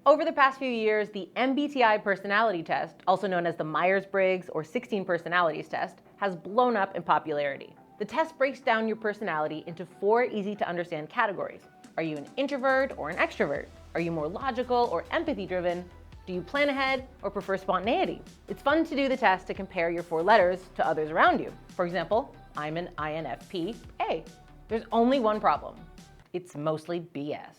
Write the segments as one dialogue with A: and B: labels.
A: Over the past few years, the MBTI personality test, also known as the Myers-Briggs or 16 personalities test, has blown up in popularity. The test breaks down your personality into 4 easy-to-understand categories. Are you an introvert or an extrovert? Are you more logical or empathy-driven? Do you plan ahead or prefer spontaneity? It's fun to do the test to compare your 4 letters to others around you. For example, I'm an INFP-A. There's only one problem. It's mostly BS.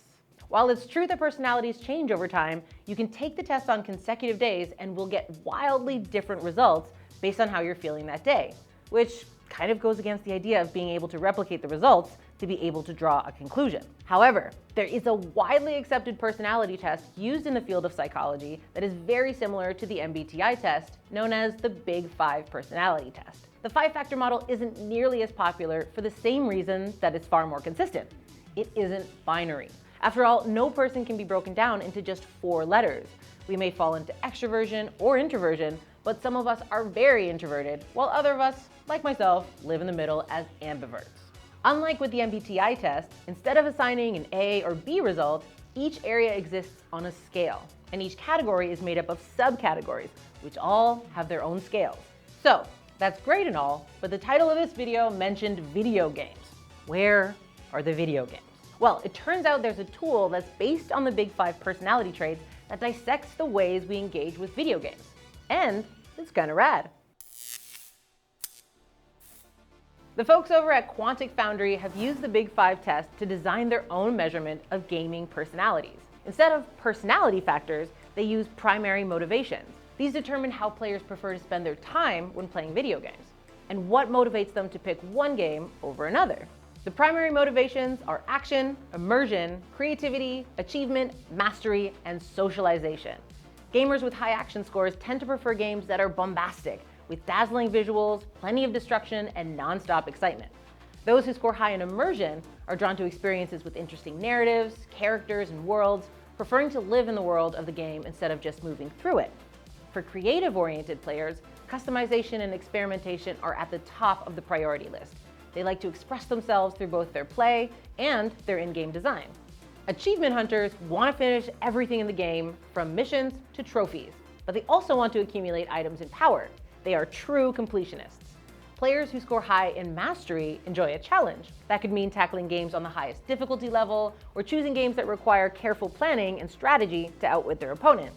A: While it's true that personalities change over time, you can take the test on consecutive days and will get wildly different results based on how you're feeling that day, which kind of goes against the idea of being able to replicate the results to be able to draw a conclusion. However, there is a widely accepted personality test used in the field of psychology that is very similar to the MBTI test, known as the Big 5 personality test. The 5-factor model isn't nearly as popular for the same reason that it's far more consistent. It isn't binary. After all, no person can be broken down into just 4 letters. We may fall into extroversion or introversion, but some of us are very introverted, while other of us, like myself, live in the middle as ambiverts. Unlike with the MBTI test, instead of assigning an A or B result, each area exists on a scale, and each category is made up of subcategories, which all have their own scales. So, that's great and all, but the title of this video mentioned video games. Where are the video games? Well, it turns out there's a tool that's based on the Big 5 personality traits that dissects the ways we engage with video games. And it's kinda rad. The folks over at Quantic Foundry have used the Big 5 test to design their own measurement of gaming personalities. Instead of personality factors, they use primary motivations. These determine how players prefer to spend their time when playing video games, and what motivates them to pick one game over another. The primary motivations are action, immersion, creativity, achievement, mastery, and socialization. Gamers with high action scores tend to prefer games that are bombastic, with dazzling visuals, plenty of destruction, and non-stop excitement. Those who score high in immersion are drawn to experiences with interesting narratives, characters, and worlds, preferring to live in the world of the game instead of just moving through it. For creative-oriented players, customization and experimentation are at the top of the priority list. They like to express themselves through both their play and their in-game design. Achievement hunters want to finish everything in the game, from missions to trophies, but they also want to accumulate items and power. They are true completionists. Players who score high in mastery enjoy a challenge. That could mean tackling games on the highest difficulty level, or choosing games that require careful planning and strategy to outwit their opponent.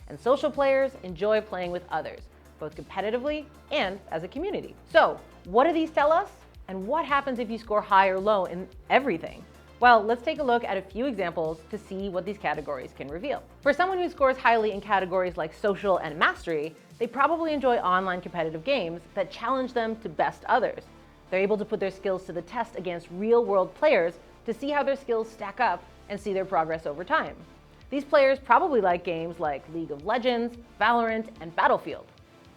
A: And social players enjoy playing with others, both competitively and as a community. So, what do these tell us? And what happens if you score high or low in everything? Well, let's take a look at a few examples to see what these categories can reveal. For someone who scores highly in categories like social and mastery, they probably enjoy online competitive games that challenge them to best others. They're able to put their skills to the test against real-world players to see how their skills stack up and see their progress over time. These players probably like games like League of Legends, Valorant, and Battlefield.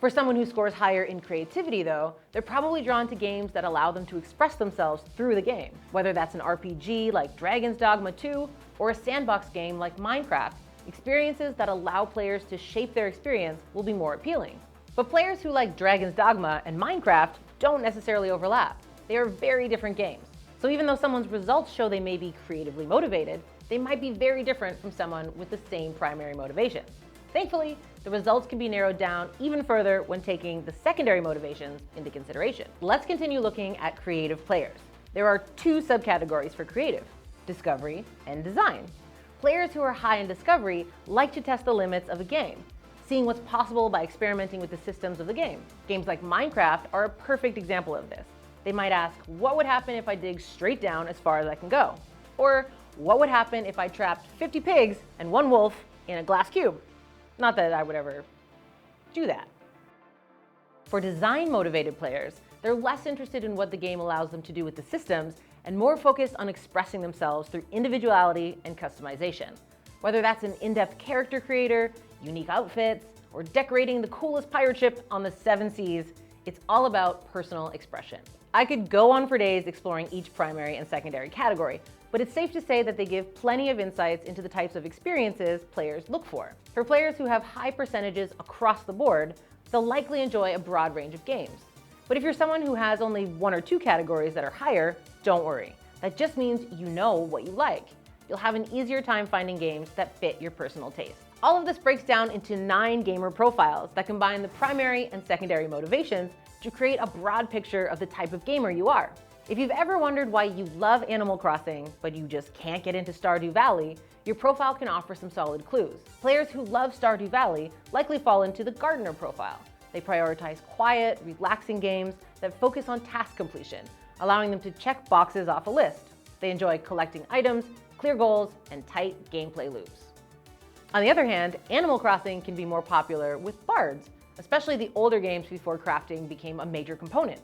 A: For someone who scores higher in creativity, though, they're probably drawn to games that allow them to express themselves through the game. Whether that's an RPG like Dragon's Dogma 2 or a sandbox game like Minecraft, experiences that allow players to shape their experience will be more appealing. But players who like Dragon's Dogma and Minecraft don't necessarily overlap. They are very different games. So even though someone's results show they may be creatively motivated, they might be very different from someone with the same primary motivations. Thankfully, the results can be narrowed down even further when taking the secondary motivations into consideration. Let's continue looking at creative players. There are 2 subcategories for creative: discovery and design. Players who are high in discovery like to test the limits of a game, seeing what's possible by experimenting with the systems of the game. Games like Minecraft are a perfect example of this. They might ask, what would happen if I dig straight down as far as I can go? Or, what would happen if I trapped 50 pigs and 1 wolf in a glass cube? Not that I would ever do that. For design-motivated players, they're less interested in what the game allows them to do with the systems and more focused on expressing themselves through individuality and customization. Whether that's an in-depth character creator, unique outfits, or decorating the coolest pirate ship on the 7 seas, it's all about personal expression. I could go on for days exploring each primary and secondary category, but it's safe to say that they give plenty of insights into the types of experiences players look for. For players who have high percentages across the board, they'll likely enjoy a broad range of games. But if you're someone who has only 1 or 2 categories that are higher, don't worry. That just means you know what you like. you'll have an easier time finding games that fit your personal taste. All of this breaks down into 9 gamer profiles that combine the primary and secondary motivations to create a broad picture of the type of gamer you are. If you've ever wondered why you love Animal Crossing, but you just can't get into Stardew Valley, your profile can offer some solid clues. Players who love Stardew Valley likely fall into the gardener profile. They prioritize quiet, relaxing games that focus on task completion, allowing them to check boxes off a list. They enjoy collecting items, clear goals, and tight gameplay loops. On the other hand, Animal Crossing can be more popular with bards, especially the older games before crafting became a major component.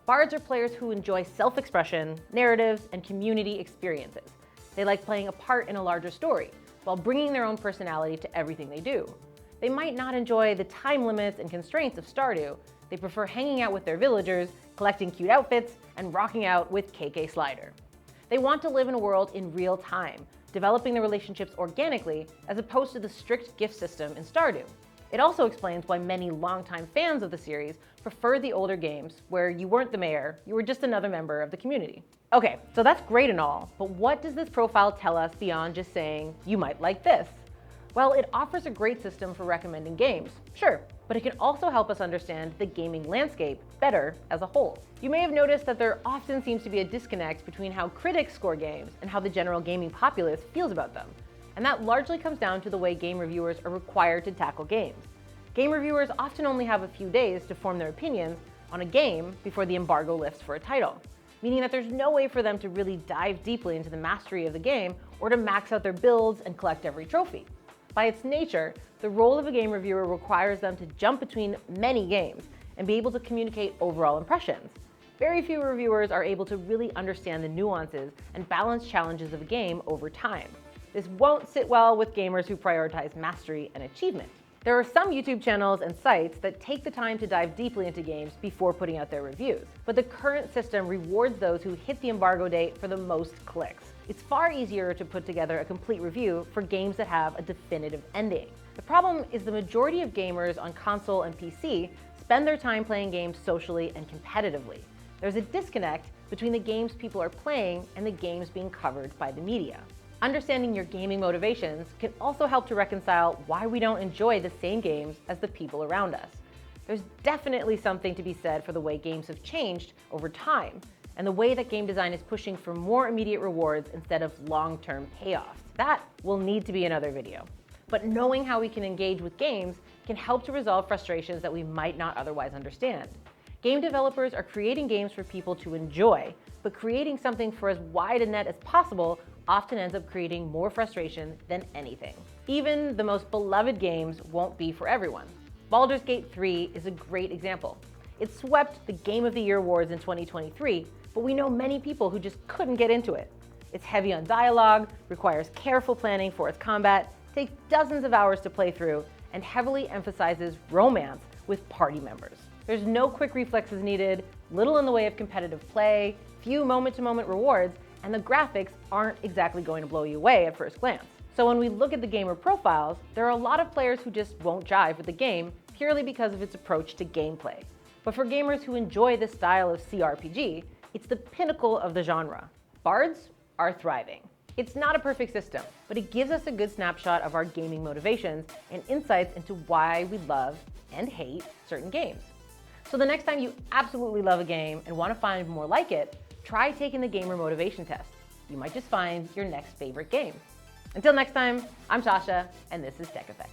A: Bards are players who enjoy self-expression, narratives, and community experiences. They like playing a part in a larger story, while bringing their own personality to everything they do. They might not enjoy the time limits and constraints of Stardew. They prefer hanging out with their villagers, collecting cute outfits, and rocking out with KK Slider. They want to live in a world in real time, developing the relationships organically as opposed to the strict gift system in Stardew. It also explains why many longtime fans of the series prefer the older games where you weren't the mayor, you were just another member of the community. Okay, so that's great and all, but what does this profile tell us beyond just saying, you might like this? Well, it offers a great system for recommending games, sure, but it can also help us understand the gaming landscape better as a whole. You may have noticed that there often seems to be a disconnect between how critics score games and how the general gaming populace feels about them. And that largely comes down to the way game reviewers are required to tackle games. Game reviewers often only have a few days to form their opinions on a game before the embargo lifts for a title, meaning that there's no way for them to really dive deeply into the mastery of the game or to max out their builds and collect every trophy. By its nature, the role of a game reviewer requires them to jump between many games and be able to communicate overall impressions. Very few reviewers are able to really understand the nuances and balance challenges of a game over time. This won't sit well with gamers who prioritize mastery and achievement. There are some YouTube channels and sites that take the time to dive deeply into games before putting out their reviews, but the current system rewards those who hit the embargo date for the most clicks. It's far easier to put together a complete review for games that have a definitive ending. The problem is the majority of gamers on console and PC spend their time playing games socially and competitively. There's a disconnect between the games people are playing and the games being covered by the media. Understanding your gaming motivations can also help to reconcile why we don't enjoy the same games as the people around us. There's definitely something to be said for the way games have changed over time, and the way that game design is pushing for more immediate rewards instead of long-term payoffs. That will need to be another video. But knowing how we can engage with games can help to resolve frustrations that we might not otherwise understand. Game developers are creating games for people to enjoy, but creating something for as wide a net as possible often ends up creating more frustration than anything. Even the most beloved games won't be for everyone. Baldur's Gate 3 is a great example. It swept the Game of the Year awards in 2023, but we know many people who just couldn't get into it. It's heavy on dialogue, requires careful planning for its combat, takes dozens of hours to play through, and heavily emphasizes romance with party members. There's no quick reflexes needed, little in the way of competitive play, few moment-to-moment rewards, and the graphics aren't exactly going to blow you away at first glance. So when we look at the gamer profiles, there are a lot of players who just won't jive with the game purely because of its approach to gameplay. But for gamers who enjoy this style of CRPG, it's the pinnacle of the genre. Bards are thriving. It's not a perfect system, but it gives us a good snapshot of our gaming motivations and insights into why we love and hate certain games. So the next time you absolutely love a game and want to find more like it, try taking the gamer motivation test. You might just find your next favorite game. Until next time, I'm Sasha, and this is Tech Effect.